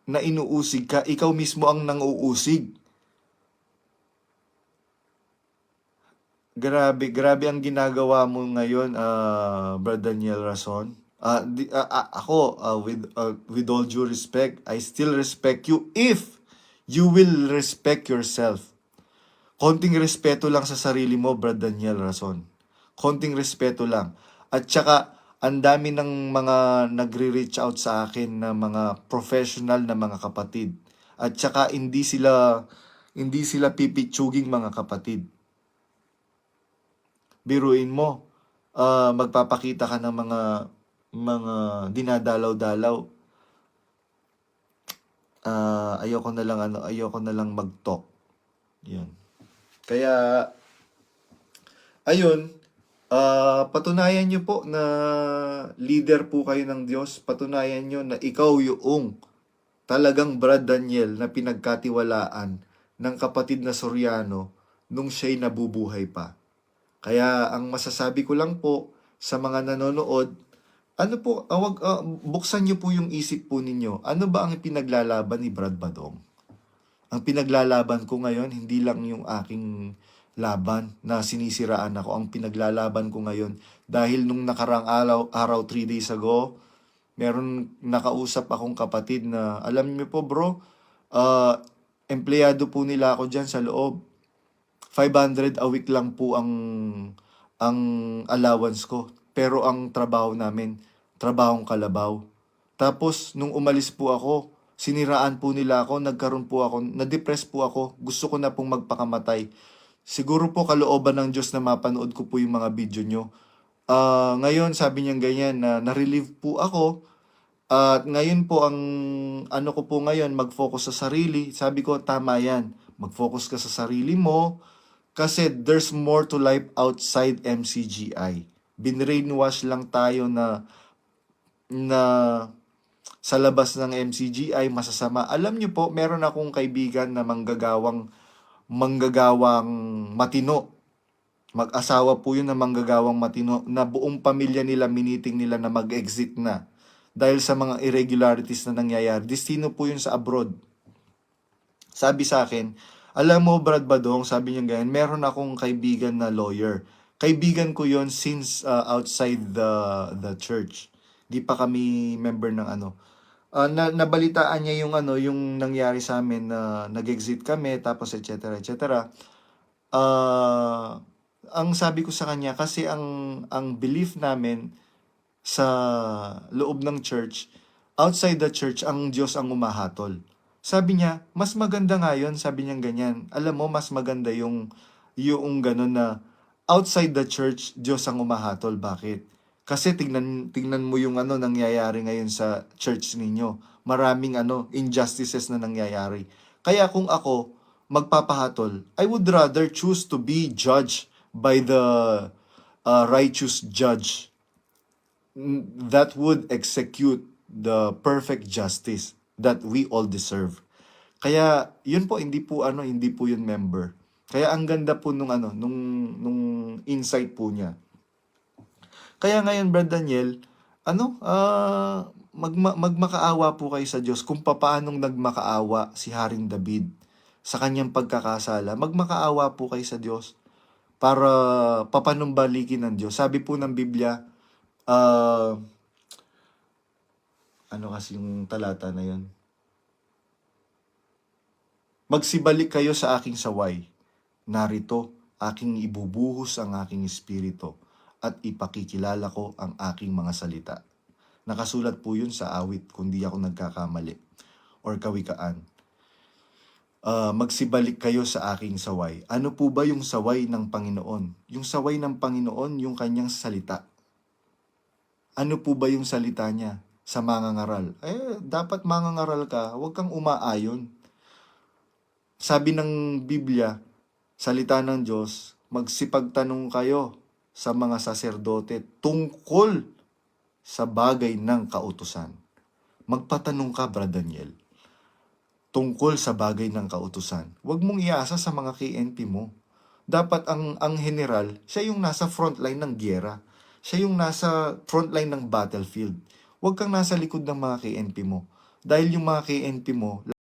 na inuusig ka, ikaw mismo ang nanguusig. Grabe ang ginagawa mo ngayon, Brad Daniel Rason. Ako, with all due respect, I still respect you if you will respect yourself. Konting respeto lang sa sarili mo, Brad Daniel Rason. Konting respeto lang. At saka, ang dami ng mga nagre-reach out sa akin na mga professional na mga kapatid. At saka, hindi sila pipitsuging mga kapatid. Biruin mo, magpapakita ka ng mga dinadalaw-dalaw. Ayoko na lang mag-talk. Yan. Kaya, ayun, patunayan nyo po na leader po kayo ng Diyos. Patunayan nyo na ikaw yung talagang Brad Daniel na pinagkatiwalaan ng kapatid na Soriano nung siya'y nabubuhay pa. Kaya ang masasabi ko lang po sa mga nanonood, buksan nyo po yung isip po ninyo. Ano ba ang pinaglalaban ni Brad Badong? Ang pinaglalaban ko ngayon, hindi lang yung aking laban na sinisiraan ako. Ang pinaglalaban ko ngayon, dahil nung nakarang araw 3 days ago, meron nakausap akong kapatid na, alam niyo po bro, empleyado po nila ako dyan sa loob. 500 a week lang po ang allowance ko. Pero ang trabaho namin, trabahong kalabaw. Tapos, nung umalis po ako, siniraan po nila ako, na-depress po ako, gusto ko na pong magpakamatay. Siguro po kalooban ng Diyos na mapanood ko po yung mga video nyo. Ngayon, sabi niya ganyan, na na-relieve po ako. At ngayon po, ang ano ko po ngayon, mag-focus sa sarili. Sabi ko, tama yan. Mag-focus ka sa sarili mo. Kasi there's more to life outside MCGI. Binrainwash lang tayo na sa labas ng MCGI masasama. Alam niyo po, meron akong kaibigan na manggagawang matino. Mag-asawa po yun na manggagawang matino na buong pamilya nila miniting nila na mag-exit na dahil sa mga irregularities na nangyayari. Destino po yun sa abroad. Sabi sa akin, alam mo Brad Badong, sabi niya ganyan, meron akong kaibigan na lawyer. Kaibigan ko yon since outside the church. Di pa kami member ng ano. Nabalitaan niya yung nangyari sa amin na nag-exit kami, tapos etc. Ang sabi ko sa kanya, kasi ang belief namin sa loob ng church, outside the church, ang Diyos ang umahatol. Sabi niya, mas maganda nga yun, sabi niya ganyan. Alam mo, mas maganda yung gano'n na outside the church, Diyos ang umahatol. Bakit? Kasi tingnan mo yung nangyayari ngayon sa church ninyo. Maraming injustices na nangyayari. Kaya kung ako magpapahatol, I would rather choose to be judged by the righteous judge that would execute the perfect justice that we all deserve. Kaya yun po, hindi po yun member. Kaya ang ganda po nung insight po niya. Kaya ngayon Brad Daniel, magmakaawa po kayo sa Diyos kung paanong nagmakaawa si Haring David sa kanyang pagkakasala. Magmakaawa po kayo sa Diyos para papanumbalikin ng Diyos. Sabi po ng Biblia, ano kasi yung talata na yun? Magsibalik kayo sa aking saway. Narito, aking ibubuhos ang aking espiritu at ipakikilala ko ang aking mga salita. Nakasulat po yun sa awit, kung di ako nagkakamali, or kawikaan. Magsibalik kayo sa aking saway. Ano po ba yung saway ng Panginoon? Yung saway ng Panginoon, yung kanyang salita. Ano po ba yung salita niya sa mangangaral? Dapat mangangaral ka, huwag kang umaayon. Sabi ng Biblia, salita ng Diyos, magsipagtanong kayo sa mga saserdote tungkol sa bagay ng kautusan. Magpatanong ka, Brad Daniel, tungkol sa bagay ng kautusan. Huwag mong iasa sa mga KNP mo. Dapat ang general, siya yung nasa frontline ng gyera. Siya yung nasa frontline ng battlefield. Huwag kang nasa likod ng mga KNP mo. Dahil yung mga KNP mo,